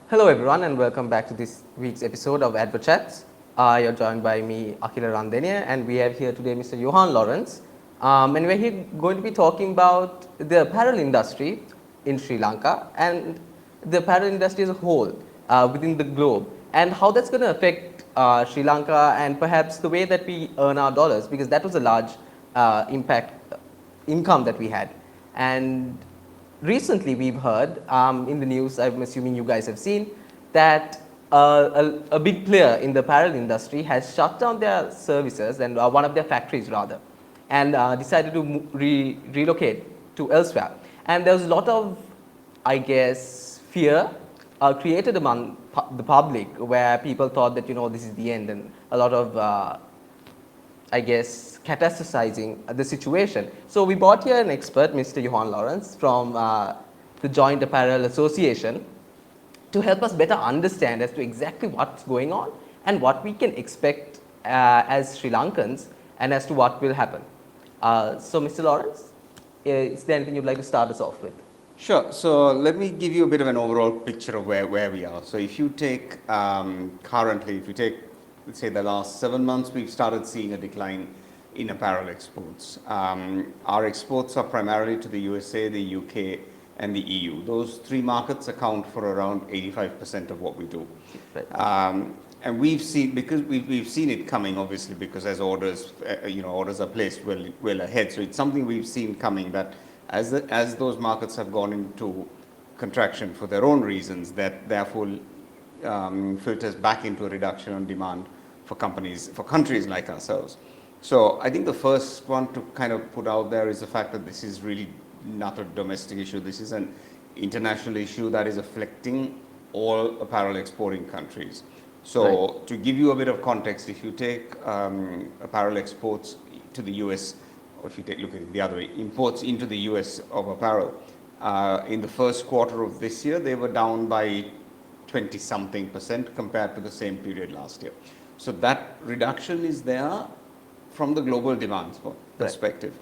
Hello everyone and welcome back to this week's episode of AdvoChats. You're joined by me, Akhila Randeniya, and we have here today Mr. Yohan Lawrence. And we're here going to be talking about the apparel industry in Sri Lanka and the apparel industry as a whole within the globe, and how that's going to affect Sri Lanka and perhaps the way that we earn our dollars, because that was a large income that we had. And recently we've heard in the news, I'm assuming you guys have seen, that a big player in the apparel industry has shut down their services and one of their factories rather, and decided to relocate to elsewhere. And there was a lot of, I guess, fear created among the public, where people thought that this is the end, and a lot of I guess, catastrophizing the situation. So we brought here an expert, Mr. Yohan Lawrence, from the Joint Apparel Association, to help us better understand as to exactly what's going on and what we can expect as Sri Lankans and as to what will happen. So Mr. Lawrence, is there anything you'd like to start us off with? Sure. So let me give you a bit of an overall picture of where we are. So if you take currently, if you take, let's say, the last 7 months, we've started seeing a decline in apparel exports. Our exports are primarily to the USA, the UK, and the EU. Those three markets account for around 85% of what we do. And we've seen, because we've seen it coming, obviously, because as orders, orders are placed well ahead. So it's something we've seen coming, that as those markets have gone into contraction for their own reasons, that therefore filters back into a reduction on demand for countries like ourselves. So I think the first one to kind of put out there is the fact that this is really not a domestic issue. This is an international issue that is affecting all apparel exporting countries. So right. To give you a bit of context, if you take apparel exports to the US, or if you look at it the other way, imports into the US of apparel, in the first quarter of this year, they were down by 20-something% compared to the same period last year. So that reduction is there from the global demand perspective.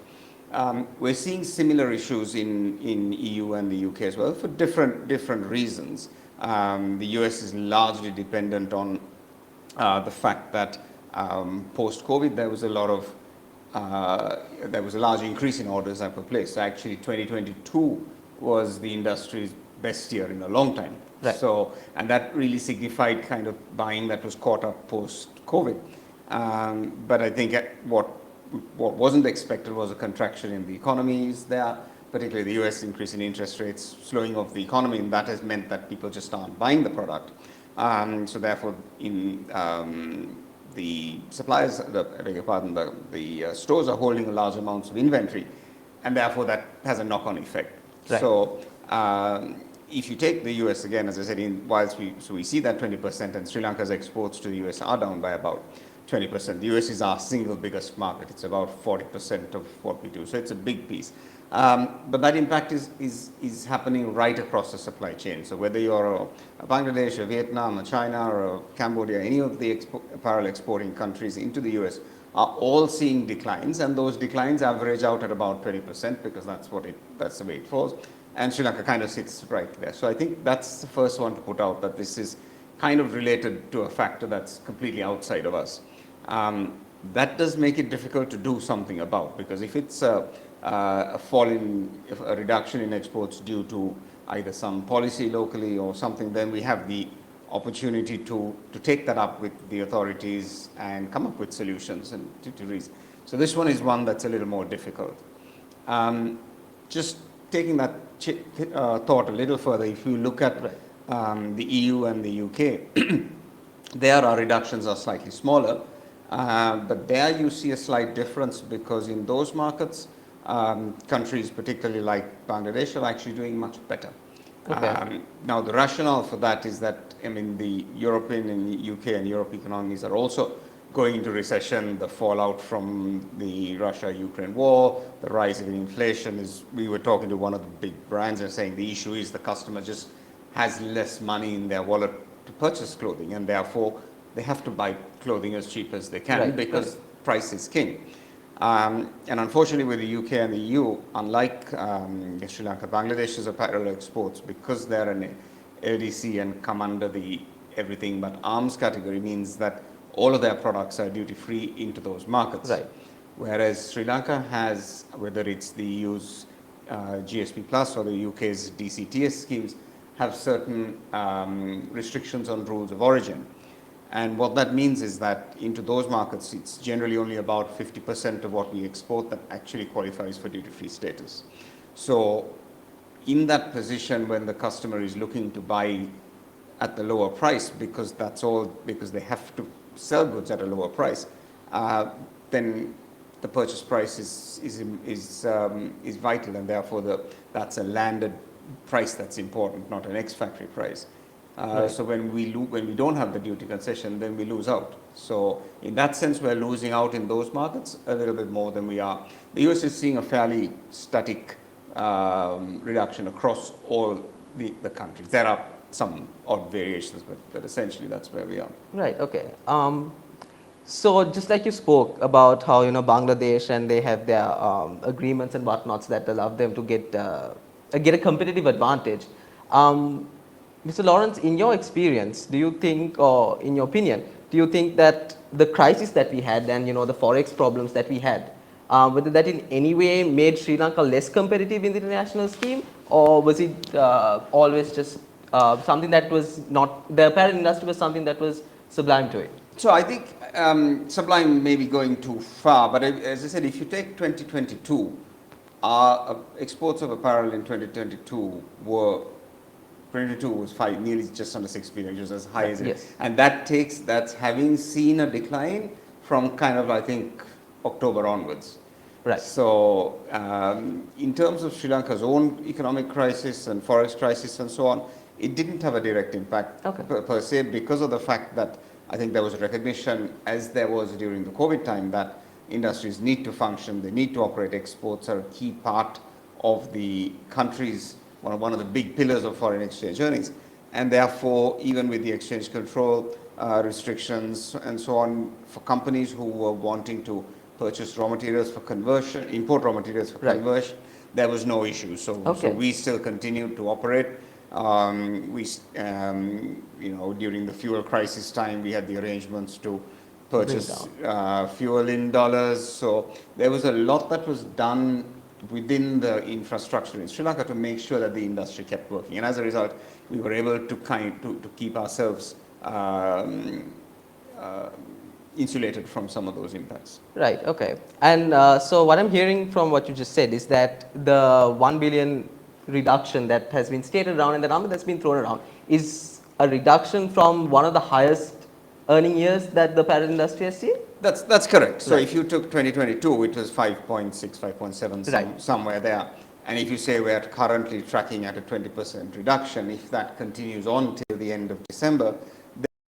Right. We're seeing similar issues in EU and the UK as well, for different reasons. The US is largely dependent on the fact that post-COVID there was a large increase in orders that were placed. So actually 2022 was the industry's best year in a long time. Right. So, and that really signified kind of buying that was caught up post-COVID. But I think what wasn't expected was a contraction in the economies there, particularly the US increase in interest rates, slowing of the economy, and that has meant that people just aren't buying the product. So therefore, the suppliers, the stores are holding large amounts of inventory, and therefore that has a knock-on effect. Right. So if you take the US again, as I said, we see that 20%, and Sri Lanka's exports to the US are down by about 20%. The US is our single biggest market. It's about 40% of what we do. So it's a big piece. But that impact is happening right across the supply chain. So whether you're a Bangladesh, a Vietnam, a China, or a Cambodia, any of the apparel exporting countries into the US are all seeing declines, and those declines average out at about 20%, because that's the way it falls. And Sri Lanka kind of sits right there. So I think that's the first one to put out, that this is kind of related to a factor that's completely outside of us. That does make it difficult to do something about, because if it's a reduction in exports due to either some policy locally or something, then we have the opportunity to take that up with the authorities and come up with solutions and to reason. So this one is one that's a little more difficult. Just taking that thought a little further, if you look at the EU and the UK, there our reductions are slightly smaller, but there you see a slight difference, because in those markets, countries particularly like Bangladesh are actually doing much better. Okay. Now the rationale for that is that, the European and UK and Europe economies are also going into recession. The fallout from the Russia-Ukraine war, the rise in inflation is, we were talking to one of the big brands and saying the issue is the customer just has less money in their wallet to purchase clothing, and therefore they have to buy clothing as cheap as they can, right, because price is king. And unfortunately with the UK and the EU, unlike Sri Lanka, Bangladesh's apparel exports, because they're an LDC and come under the everything but arms category means that all of their products are duty free into those markets. Right. Whereas Sri Lanka has, whether it's the EU's GSP Plus or the UK's DCTS schemes, have certain restrictions on rules of origin. And what that means is that into those markets, it's generally only about 50% of what we export that actually qualifies for duty-free status. So in that position, when the customer is looking to buy at the lower price, because they have to sell goods at a lower price, then the purchase price is vital, and therefore that's a landed price that's important, not an ex-factory price. Right. So when we don't have the duty concession, then we lose out. So in that sense, we're losing out in those markets a little bit more than we are. The US is seeing a fairly static reduction across all the countries. There are some odd variations, but essentially that's where we are. Right. Okay. So just like you spoke about how Bangladesh and they have their agreements and whatnots that allow them to get a competitive advantage. Mr. Lawrence, in your experience, do you think, or in your opinion, do you think that the crisis that we had and the forex problems that we had, whether that in any way made Sri Lanka less competitive in the international scheme, or was it always just something that was not, the apparel industry was something that was sublime to it? So I think sublime may be going too far, but as I said, if you take 2022, our exports of apparel in 2022 was nearly just under 6 billion, which was as high as it. Yes. And that's having seen a decline from kind of, I think, October onwards. Right. So in terms of Sri Lanka's own economic crisis and forex crisis and so on, it didn't have a direct impact per se, because of the fact that I think there was a recognition, as there was during the COVID time, that industries need to function, they need to operate. Exports are a key part of the country's, one of the big pillars of foreign exchange earnings. And therefore, even with the exchange control restrictions and so on, for companies who were wanting to purchase raw materials for conversion, import raw materials for conversion, there was no issue. So we still continued to operate. During the fuel crisis time, we had the arrangements to purchase fuel in dollars. So there was a lot that was done within the infrastructure in Sri Lanka to make sure that the industry kept working. And as a result, we were able to keep ourselves insulated from some of those impacts. Right, okay. And so what I'm hearing from what you just said is that the 1 billion reduction that has been stated around and the number that's been thrown around is a reduction from one of the highest earning years that the apparel industry has seen? That's correct. So if you took 2022, it was 5.6, 5.7, somewhere there. And if you say we're currently tracking at a 20% reduction, if that continues on till the end of December,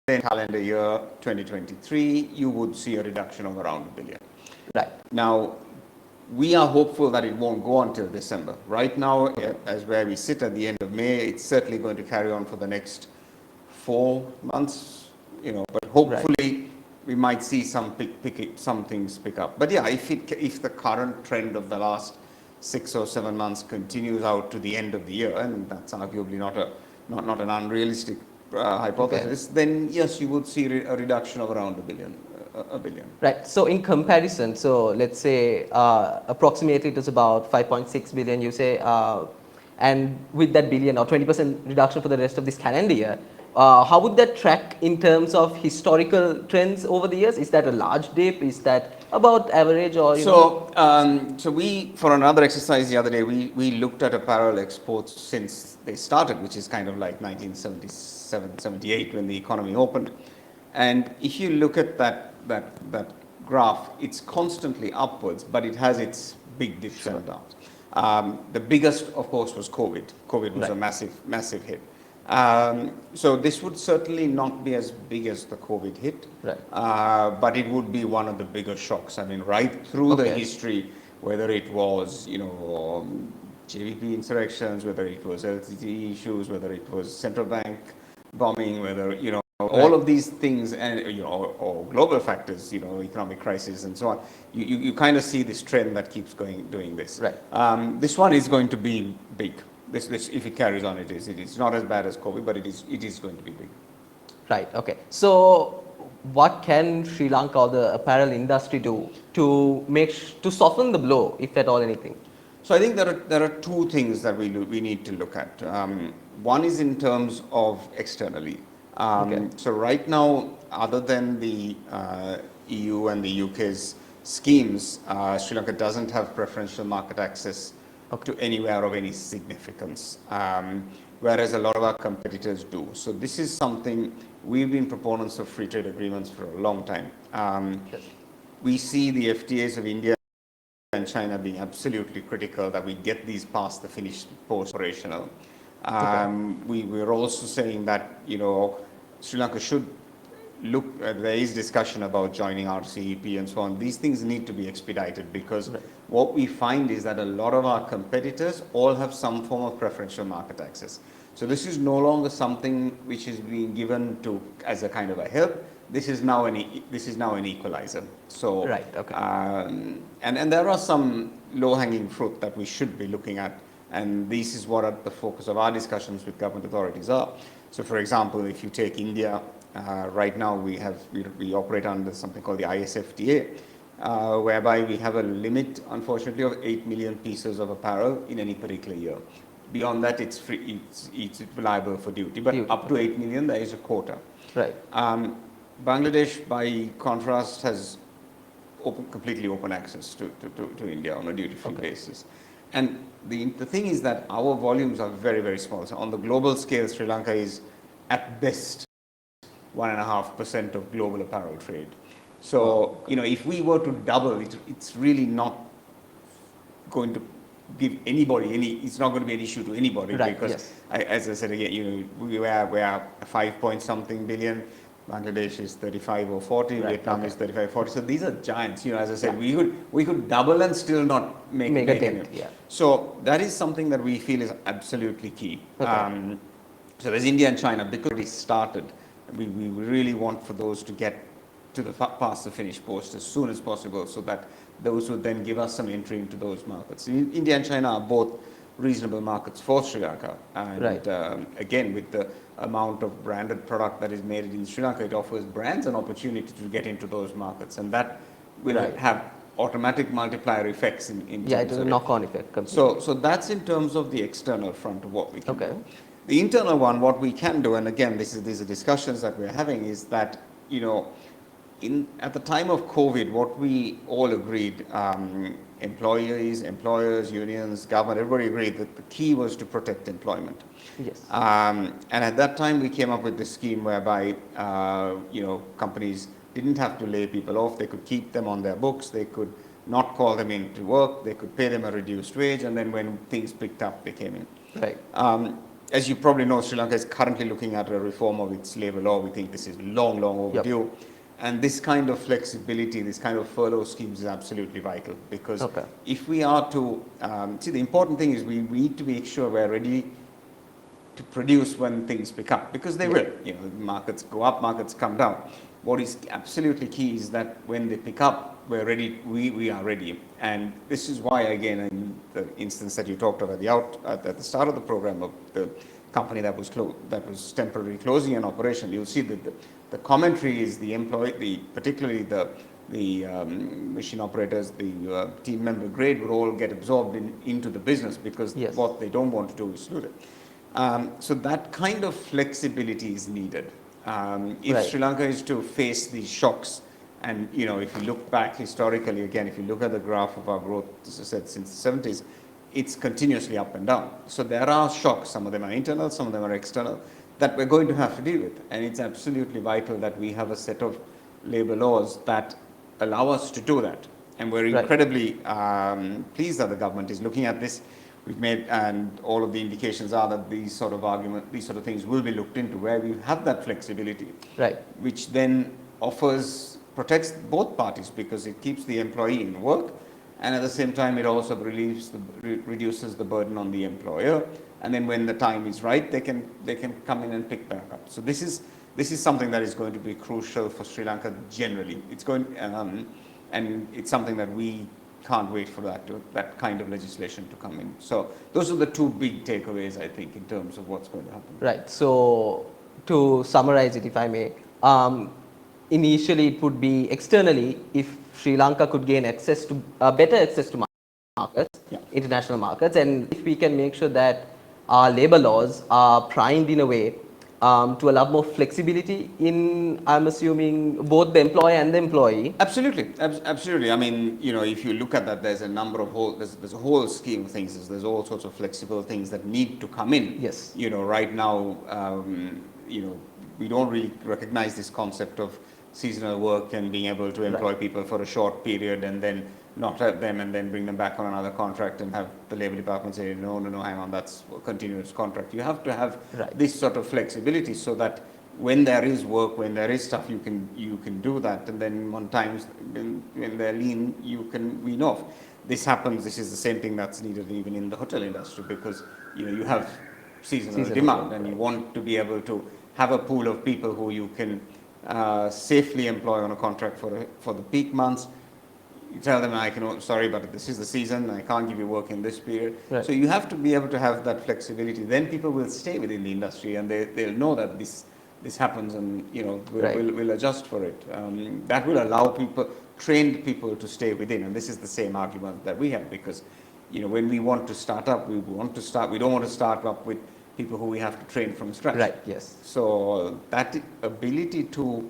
then calendar year 2023, you would see a reduction of around 1 billion. Right. Now, we are hopeful that it won't go until December. Right now, as where we sit at the end of May, it's certainly going to carry on for the next 4 months, but hopefully we might see some things pick up. But yeah, if the current trend of the last 6 or 7 months continues out to the end of the year, and that's arguably not an unrealistic hypothesis, then yes, you would see a reduction of around 1 billion. Right. So in comparison, so let's say approximately it is about 5.6 billion, you say, and with that billion or 20% reduction for the rest of this calendar year, how would that track in terms of historical trends over the years? Is that a large dip? Is that about average, or So we, for another exercise the other day, we looked at apparel exports since they started, which is kind of like 1977, 78 when the economy opened. And if you look at that graph, it's constantly upwards, but it has its big dips and downs. The biggest, of course, was COVID. COVID was a massive hit. So this would certainly not be as big as the COVID hit, but it would be one of the bigger shocks. I mean, right through the history, whether it was, JVP insurrections, whether it was LTTE issues, whether it was central bank bombing, whether, all of these things, and or global factors, economic crisis and so on. You kind of see this trend that keeps doing this. Right. This one is going to be big. if it carries on, it is not as bad as COVID, but it is going to be big. Right. Okay. So, what can Sri Lanka or the apparel industry do to to soften the blow, if at all anything? So I think there are two things that we need to look at. One is in terms of externally. Okay. So right now, other than the EU and the UK's schemes, Sri Lanka doesn't have preferential market access to anywhere of any significance, whereas a lot of our competitors do. So this is something we've been proponents of free trade agreements for a long time. Yes. We see the FTAs of India and China being absolutely critical that we get these past the finish post operational. We're also saying that Sri Lanka should look. There is discussion about joining RCEP and so on. These things need to be expedited because what we find is that a lot of our competitors all have some form of preferential market access. So this is no longer something which is being given to as a kind of a help. This is now an equalizer. So right, okay. And there are some low-hanging fruit that we should be looking at, and this is what the focus of our discussions with government authorities are. So, for example, if you take India, right now we operate under something called the ISFTA, whereby we have a limit, unfortunately, of 8 million pieces of apparel in any particular year. Beyond that, it's free, it's liable for duty, but up to 8 million, there is a quota. Right. Bangladesh, by contrast, has completely open access to India on a duty-free basis. And the thing is that our volumes are very, very small. So on the global scale, Sri Lanka is at best 1.5% of global apparel trade. So, if we were to double, it's really not going to give anybody it's not going to be an issue to anybody, because as I said again, we are 5-point-something billion. Bangladesh is 35 or 40, Vietnam is 35, 40. So these are giants. As I said, we could double and still not make a dent. So that is something that we feel is absolutely key. So there's India and China, because we started. We really want for those to get to the past the finish post as soon as possible, so that those would then give us some entry into those markets. India and China are both reasonable markets for Sri Lanka, and again, with the amount of branded product that is made in Sri Lanka, it offers brands an opportunity to get into those markets, and that will have automatic multiplier effects in it is a knock-on effect. So that's in terms of the external front of what we can do. The internal one, what we can do, and again, these are discussions that we're having, is that at the time of COVID, what we all agreed, employees, employers, unions, government, everybody agreed that the key was to protect employment. Yes. And at that time, we came up with this scheme whereby, companies didn't have to lay people off. They could keep them on their books. They could not call them in to work. They could pay them a reduced wage. And then when things picked up, they came in. Right. As you probably know, Sri Lanka is currently looking at a reform of its labor law. We think this is long, long overdue. And this kind of flexibility, this kind of furlough schemes is absolutely vital, because if we are to, the important thing is we need to make sure we're ready to produce when things pick up, because they will. Markets go up, markets come down. What is absolutely key is that when they pick up, we're ready. We are ready, and this is why, again, in the instance that you talked about at the start of the program of the company that was temporarily closing an operation, you'll see that the commentary is particularly the machine operators, the team member grade would all get absorbed into the business, because what they don't want to do is lose it. So that kind of flexibility is needed. If Sri Lanka is to face these shocks, and if you look back historically, again, if you look at the graph of our growth, as I said, since the 70s, it's continuously up and down. So there are shocks. Some of them are internal, some of them are external, that we're going to have to deal with. And it's absolutely vital that we have a set of labor laws that allow us to do that. And we're incredibly pleased that the government is looking at this. We've made, and all of the indications are that these sort of things will be looked into, where we have that flexibility, which then protects both parties, because it keeps the employee in work, and at the same time it also reduces the burden on the employer. And then when the time is right, they can come in and pick back up. So this is something that is going to be crucial for Sri Lanka generally. It's going, and it's something that we can't wait for that kind of legislation to come in. So those are the two big takeaways, I think, in terms of what's going to happen. Right. So to summarize it, if I may, initially it would be externally if Sri Lanka could gain access to better access to markets, Yeah. international markets, and if we can make sure that our labor laws are primed in a way to allow more flexibility in, I'm assuming, both the employer and the employee. Absolutely, absolutely. I mean, you know, if you look at that, there's a number of there's a whole scheme of things. There's all sorts of flexible things that need to come in. Yes. You know, right now, you know, we don't really recognize this concept of seasonal work and being able to employ people for a short period and then not have them and then bring them back on another contract and have the labor department say, no, hang on, that's a continuous contract. You have to have this sort of flexibility so that when there is work, when there is stuff, you can do that, and then on times when they're lean, you can wean off. This happens. This is the same thing that's needed even in the hotel industry, because you know you have seasonal demand, and you want to be able to have a pool of people who you can safely employ on a contract for the peak months. You tell them, sorry, but this is the season, I can't give you work in this period. Right. So you have to be able to have that flexibility. Then people will stay within the industry, and they'll know that this happens, and you know we'll adjust for it. That will allow trained people to stay within, and this is the same argument that we have, because you know when we want to start up, we don't want to start up with people who we have to train from scratch. Right. Yes. So that ability to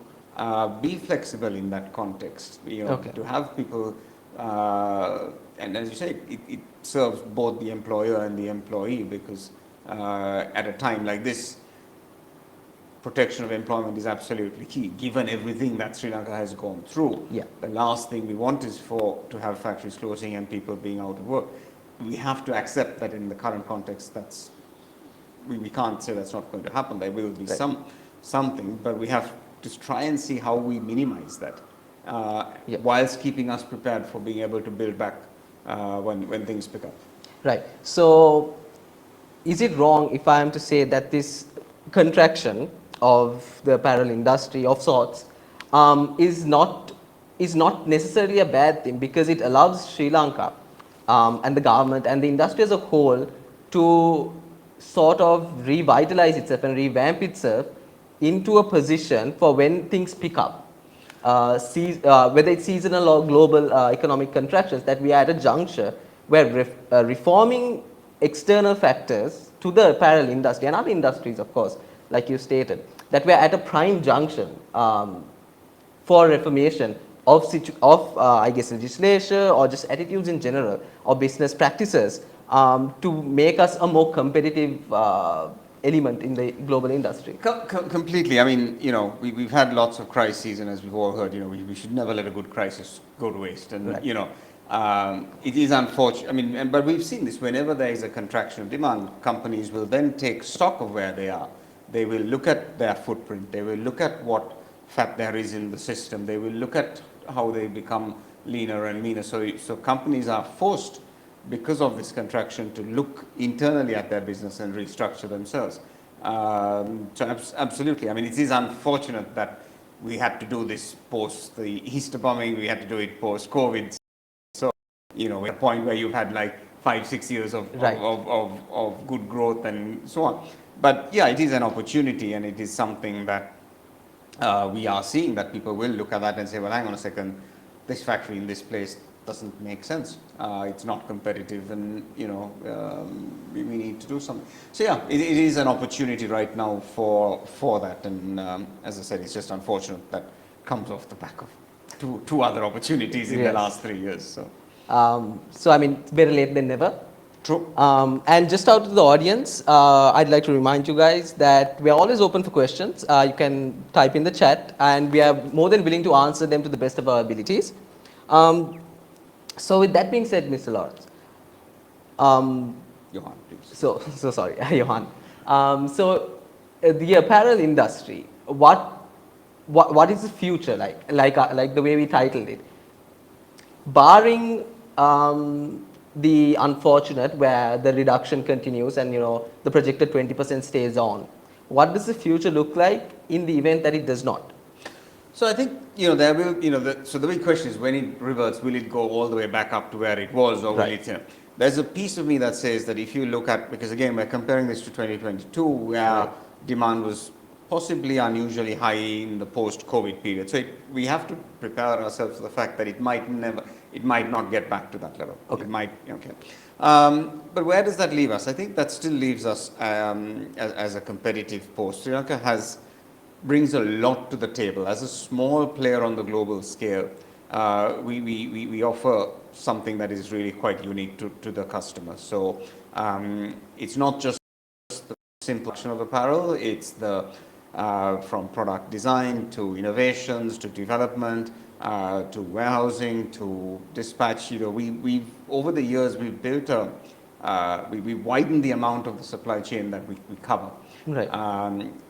be flexible in that context, you know, to have people, and as you say, it serves both the employer and the employee, because at a time like this, protection of employment is absolutely key, given everything that Sri Lanka has gone through. Yeah. The last thing we want is to have factories closing and people being out of work. We have to accept that in the current context, we can't say that's not going to happen. There will be something, but we have to try and see how we minimize that, whilst keeping us prepared for being able to build back when things pick up. Right. So is it wrong if I am to say that this contraction of the apparel industry of sorts is not necessarily a bad thing, because it allows Sri Lanka and the government and the industry as a whole to sort of revitalize itself and revamp itself into a position for when things pick up, whether it's seasonal or global economic contractions, that we are at a juncture where reforming external factors to the apparel industry and other industries, of course, like you stated, that we are at a prime junction for reformation of I guess legislation or just attitudes in general or business practices to make us a more competitive element in the global industry. Completely. I mean, you know, we've had lots of crises, and as we've all heard, you know, we should never let a good crisis go to waste. And you know, it is unfortunate. I mean, but we've seen this. Whenever there is a contraction of demand, companies will then take stock of where they are. They will look at their footprint. They will look at what fat there is in the system. They will look at how they become leaner and meaner. So companies are forced, because of this contraction, to look internally at their business and restructure themselves. So absolutely. I mean, it is unfortunate that we had to do this post the Easter bombing. We had to do it post COVID. So, you know, at a point where you've had like 5-6 years of good growth and so on. But yeah, it is an opportunity, and it is something that we are seeing, that people will look at that and say, well, hang on a second, this factory in this place doesn't make sense. It's not competitive, and you know, we need to do something. So yeah, it is an opportunity right now for that, and as I said, it's just unfortunate that comes off the back of two other opportunities in the last 3 years. So I mean, it's better late than never. True. And just out to the audience, I'd like to remind you guys that we are always open for questions. You can type in the chat, and we are more than willing to answer them to the best of our abilities. So with that being said, Mr. Lawrence, Johan, please. So sorry, Johan. The apparel industry, what is the future like the way we titled it? Barring the unfortunate where the reduction continues and, you know, the projected 20% stays on, what does the future look like in the event that it does not? So I think, there will, so the big question is when it reverts, will it go all the way back up to where it was, or will Right. it, there's a piece of me that says that if you look at, because again, we're comparing this to 2022, where Right. demand was possibly unusually high in the post-COVID period. So we have to prepare ourselves for the fact that it might not get back to that level. Okay. It might, okay. But where does that leave us? I think that still leaves us as a competitive force. Sri Lanka brings a lot to the table. As a small player on the global scale, we offer something that is really quite unique to the customer. So it's not just the simple action of apparel, it's the from product design to innovations to development to warehousing to dispatch. We've over the years we've built we've widened the amount of the supply chain that we cover. Right.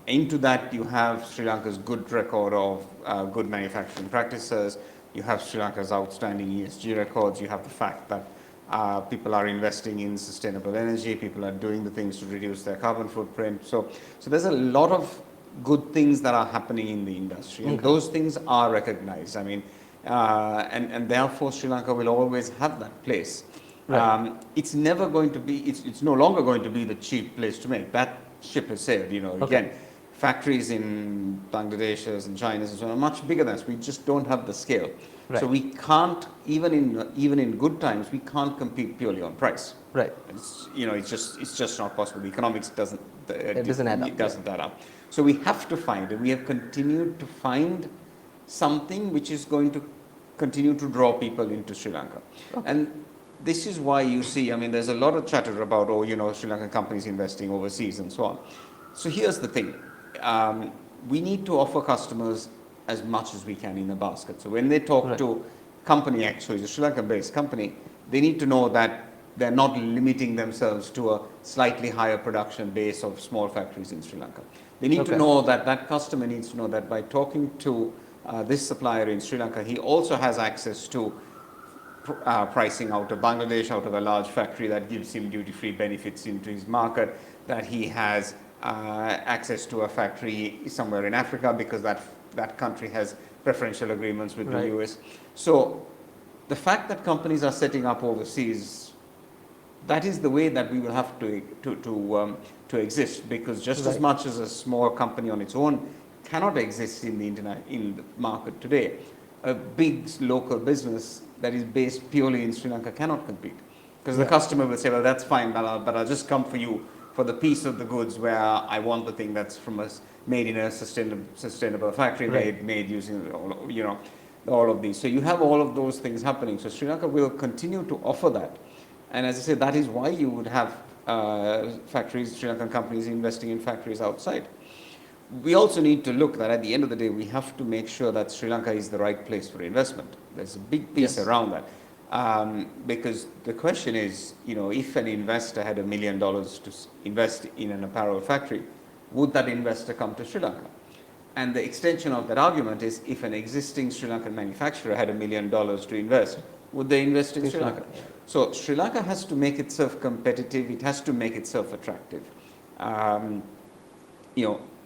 Into that, you have Sri Lanka's good record of good manufacturing practices. You have Sri Lanka's outstanding ESG records. You have the fact that people are investing in sustainable energy. People are doing the things to reduce their carbon footprint. So there's a lot of good things that are happening in the industry, and those things are recognized. I mean, and therefore Sri Lanka will always have that place. Right. It's never going to be. It's no longer going to be the cheap place to make. That ship has sailed. Again, factories in Bangladesh and China and so on are much bigger than us. We just don't have the scale. Right. So we can't, even in good times, we can't compete purely on price. Right. It's just not possible. The economics doesn't It doesn't add up. It doesn't add up. So we have to find, and we have continued to find something which is going to continue to draw people into Sri Lanka. And this is why you see, I mean, there's a lot of chatter about, Sri Lankan companies investing overseas and so on. So here's the thing. We need to offer customers as much as we can in a basket. So when they talk to company X, who is a Sri Lankan-based company, they need to know that they're not limiting themselves to a slightly higher production base of small factories in Sri Lanka. They need to know that customer needs to know that by talking to this supplier in Sri Lanka, he also has access to pricing out of Bangladesh, out of a large factory that gives him duty-free benefits into his market, that he has access to a factory somewhere in Africa because that country has preferential agreements with the US. So the fact that companies are setting up overseas, that is the way that we will have to exist, because just as much as a small company on its own cannot exist in the market today, a big local business that is based purely in Sri Lanka cannot compete, because the customer will say, well, that's fine, but I'll just come for you for the piece of the goods where I want the thing that's made in a sustainable factory, made using all of these. So you have all of those things happening. So Sri Lanka will continue to offer that. And as I said, that is why you would have factories, Sri Lankan companies investing in factories outside. We also need to look that at the end of the day, we have to make sure that Sri Lanka is the right place for investment. There's a big piece around that. Because the question is, if an investor had $1 million to invest in an apparel factory, would that investor come to Sri Lanka? And the extension of that argument is, if an existing Sri Lankan manufacturer had $1 million to invest, would they invest in Sri Lanka? So Sri Lanka has to make itself competitive. It has to make itself attractive.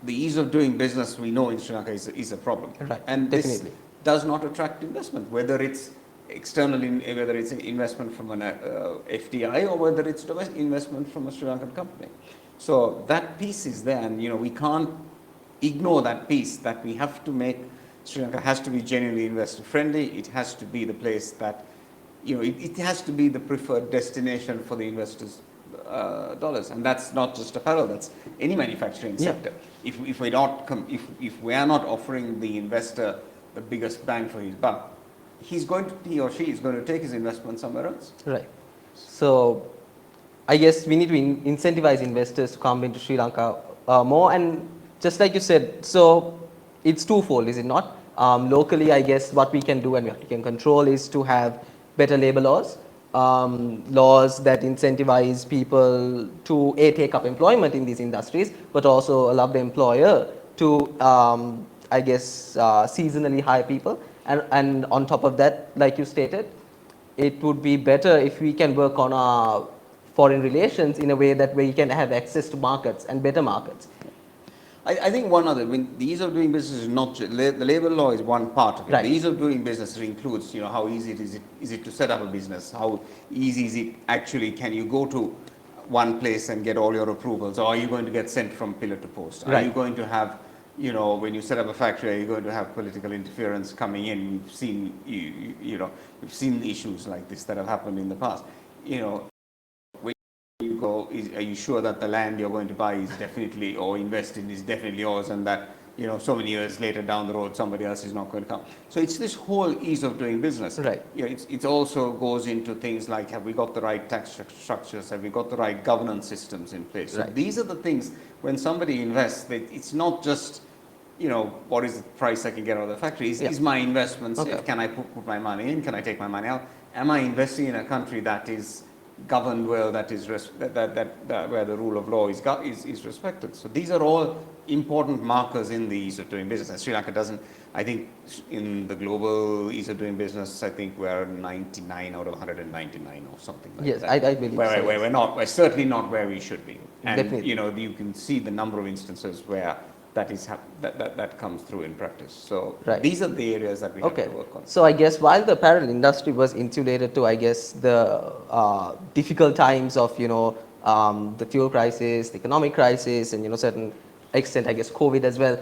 The ease of doing business we know in Sri Lanka is a problem. Right. And Definitely. this does not attract investment, whether it's external, whether it's an investment from an FDI or whether it's investment from a Sri Lankan company. So that piece is there, and we can't ignore that piece, that we have to make Sri Lanka has to be genuinely investor friendly. It has to be the place that it has to be the preferred destination for the investors' dollars, and that's not just apparel. That's any manufacturing sector. If we are not offering the investor the biggest bang for his buck, he or she is going to take his investment somewhere else. Right. So I guess we need to incentivize investors to come into Sri Lanka more, and just like you said, so it's twofold, is it not? Locally, I guess what we can do and what we can control is to have better labor laws, laws that incentivize people to take up employment in these industries, but also allow the employer to, I guess, seasonally hire people. And on top of that, like you stated, it would be better if we can work on our foreign relations in a way that we can have access to markets and better markets. I think one other, I mean, the ease of doing business is not, the labor law is one part of it. Right. The ease of doing business includes, how easy is it to set up a business? How easy is it actually, can you go to one place and get all your approvals? Or are you going to get sent from pillar to post? Are Right. you going to have, when you set up a factory, are you going to have political interference coming in? We've seen, we've seen issues like this that have happened in the past. When you go, are you sure that the land you're going to buy is definitely, or invest in, is definitely yours, and that, so many years later down the road, somebody else is not going to come. So it's this whole ease of doing business. Right. It also goes into things like, have we got the right tax structures? Have we got the right governance systems in place? So Right. these are the things, when somebody invests, it's not just, what is the price I can get out of the factory? Is my investments, can I put my money in? Can I take my money out? Am I investing in a country that is governed well, that is where the rule of law is respected? So these are all important markers in the ease of doing business. And Sri Lanka doesn't, I think in the global ease of doing business, I think we're 99 out of 199 or something like Yes, that. I believe so. Where we're certainly not where we should be. And Definitely. you can see the number of instances where that comes through in practice. So Right. these are the areas that we have to work on. So I guess while the apparel industry was insulated to, I guess, the difficult times of, the fuel crisis, the economic crisis, and, certain extent, I guess, COVID as well,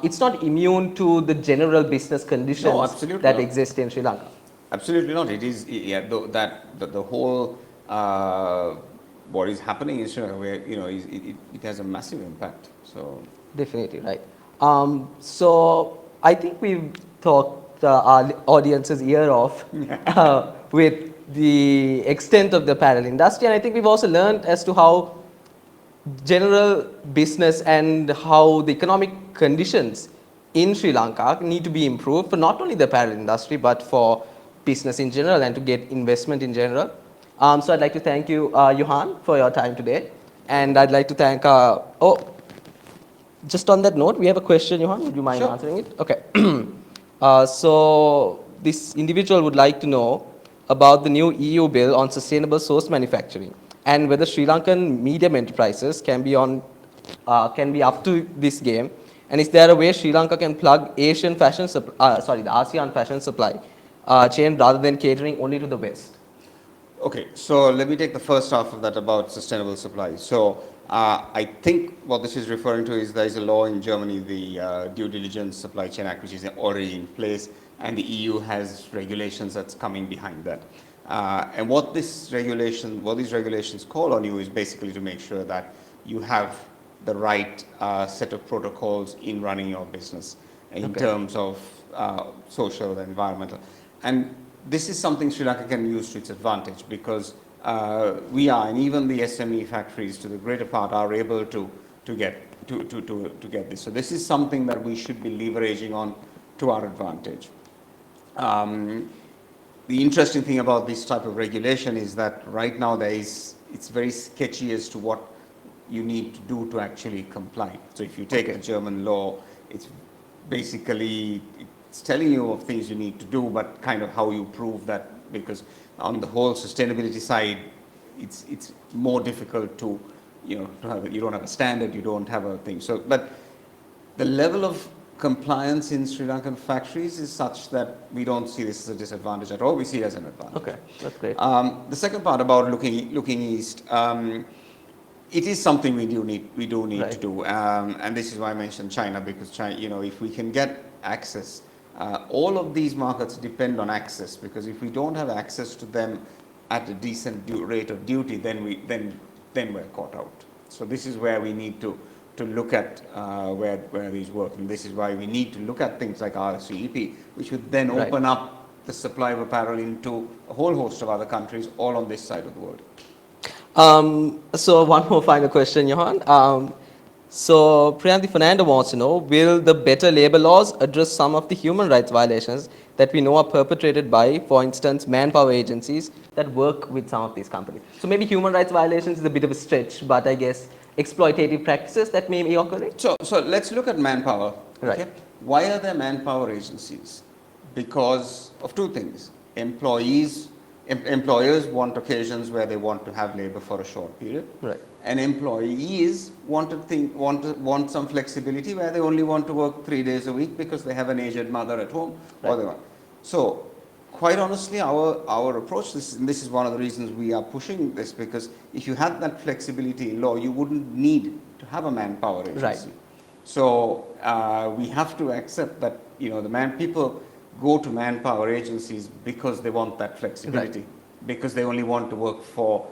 it's not immune to the general business conditions that exist in Sri Lanka. Absolutely not. It is, the whole, what is happening in Sri Lanka, where, it has a massive impact. So Definitely, right. So I think we've talked our audience's ear off with the extent of the apparel industry, and I think we've also learned as to how general business and how the economic conditions in Sri Lanka need to be improved for not only the apparel industry but for business in general and to get investment in general. So I'd like to thank you, Yohan, for your time today, and I'd like to thank just on that note, we have a question, Johan. Would you mind answering it? Okay. So this individual would like to know about the new EU bill on sustainable source manufacturing and whether Sri Lankan medium enterprises can be up to this game. And is there a way Sri Lanka can plug Asian fashion, the ASEAN fashion supply chain rather than catering only to the West? Okay, so let me take the first half of that about sustainable supply. So I think what this is referring to is there is a law in Germany, the Due Diligence Supply Chain Act, which is already in place, and the EU has regulations that's coming behind that. And what these regulations call on you is basically to make sure that you have the right set of protocols in running your business in terms of social and environmental. And this is something Sri Lanka can use to its advantage because we are, and even the SME factories to the greater part are able to get this. So this is something that we should be leveraging on to our advantage. The interesting thing about this type of regulation is that right now it's very sketchy as to what you need to do to actually comply. So if you take the German law, it's basically it's telling you of things you need to do, but kind of how you prove that, because on the whole sustainability side, it's more difficult to, you don't have a standard, you don't have a thing. So, but the level of compliance in Sri Lankan factories is such that we don't see this as a disadvantage at all. We see it as an advantage. Okay, that's great. The second part about looking east, it is something we do need to do, and this is why I mentioned China, because China, if we can get access. All of these markets depend on access, because if we don't have access to them at a decent rate of duty, then we're caught out. So this is where we need to look at where these work, and this is why we need to look at things like RCEP, which would then open up the supply of apparel into a whole host of other countries, all on this side of the world. So one more final question, Johan. So Priyanthi Fernando wants to know, will the better labor laws address some of the human rights violations that we know are perpetrated by, for instance, manpower agencies that work with some of these companies? So maybe human rights violations is a bit of a stretch, but I guess exploitative practices that may be occurring? So let's look at manpower. Okay? Why are there manpower agencies? Because of two things. Employees Employers want occasions where they want to have labor for a short period. Right. And employees want some flexibility where they only want to work 3 days a week because they have an aged mother at home, Right. or they want. So, quite honestly, our approach, this is one of the reasons we are pushing this, because if you had that flexibility in law, you wouldn't need to have a manpower agency. Right. So we have to accept that, you know, people go to manpower agencies because they want that flexibility, right. because they only want to work for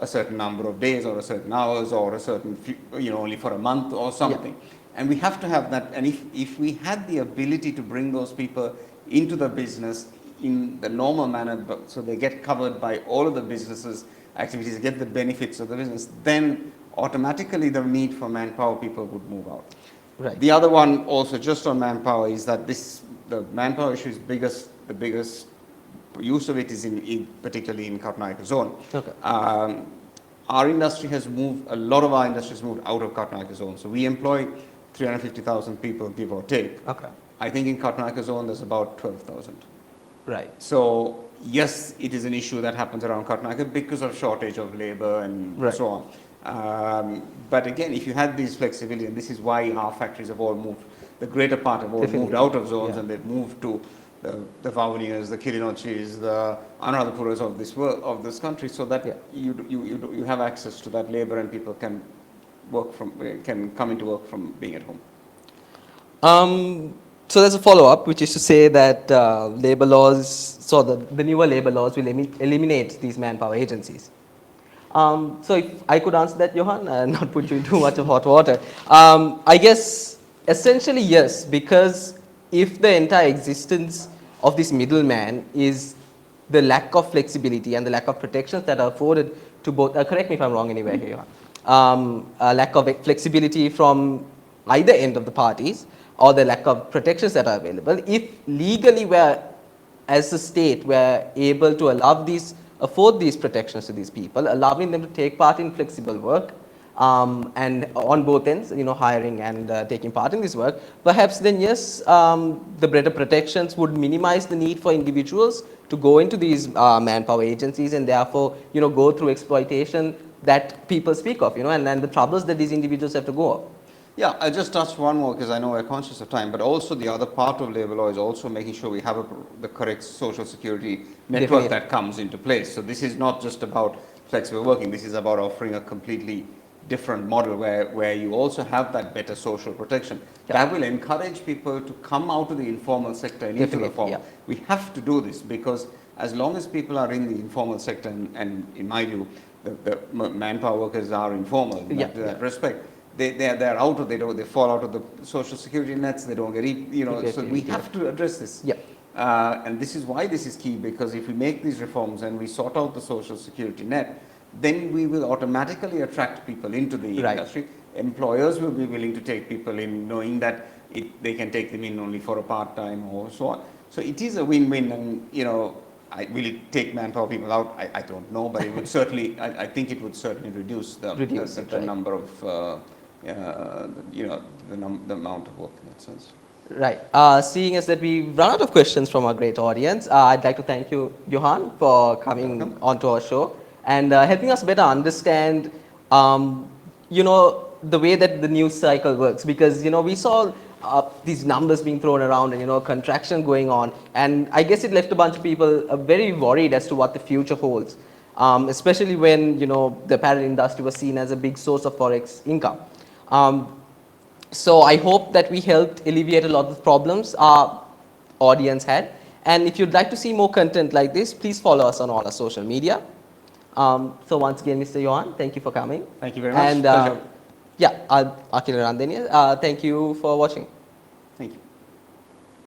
a certain number of days or a certain hours or a certain, you know, only for a month or something. Yeah. And we have to have that. And if we had the ability to bring those people into the business in the normal manner, so they get covered by all of the businesses activities, get the benefits of the business, then automatically the need for manpower people would move out. Right. The other one also just on manpower is that the manpower issue is the biggest use of it is particularly in Karnataka zone. Okay. Our industry has moved, a lot of our industry has moved out of Karnataka zone. So we employ 350,000 people, give or take. Okay. I think in Karnataka zone there's about 12,000. Right. So yes, it is an issue that happens around Karnataka because of shortage of labor and right. so on. But again, if you had this flexibility, and this is why our factories have all moved, the greater part have all Definitely. moved out of zones, yeah. and they've moved to the Vavanias, the Kilinochis, the Anuradhapuras of this world, of this country, so that yeah. you have access to that labor, and people can come into work from being at home. So there's a follow-up, which is to say that labor laws, so the newer labor laws will eliminate these manpower agencies. So if I could answer that, Johan, and not put you in too much of hot water. I guess essentially yes, because if the entire existence of this middleman is the lack of flexibility and the lack of protections that are afforded to both, correct me if I'm wrong anywhere here, a lack of flexibility from either end of the parties, or the lack of protections that are available. If legally we're, as a state, we're able to afford these protections to these people, allowing them to take part in flexible work, and on both ends, you know, hiring and taking part in this work, perhaps then yes, the better protections would minimize the need for individuals to go into these manpower agencies, and therefore, you know, go through exploitation that people speak of, you know, and the troubles that these individuals have to go of. Yeah, I just touched one more because I know we're conscious of time, but also the other part of labor law is also making sure we have the correct social security network Definitely. that comes into place. So this is not just about flexible working, this is about offering a completely different model where you also have that better social protection. Yeah. That will encourage people to come out of the informal sector and into the formal. Yeah. We have to do this because as long as people are in the informal sector, and in my view, the manpower workers are informal in that respect, they're out of, they fall out of the social security nets, they don't get, you know, so we have to address this. Yeah. And this is why this is key, because if we make these reforms and we sort out the social security net, then we will automatically attract people into the industry. Employers will be willing to take people in, knowing that they can take them in only for a part-time or so on. So it is a win-win, and, you know, will it take manpower people out? I don't know, but it would certainly, I think it would certainly reduce the number of, you know, the amount of work in that sense. Right. Seeing as that we've run out of questions from our great audience, I'd like to thank you, Johan, for coming onto our show and helping us better understand, you know, the way that the news cycle works. Because, you know, we saw these numbers being thrown around and, you know, contraction going on. And I guess it left a bunch of people very worried as to what the future holds, especially when, you know, the apparel industry was seen as a big source of forex income. So I hope that we helped alleviate a lot of the problems our audience had. And if you'd like to see more content like this, please follow us on all our social media. So once again, Mr. Yohan, thank you for coming. Thank you very much. And yeah, Akhila Randeniya, thank you for watching. Thank you.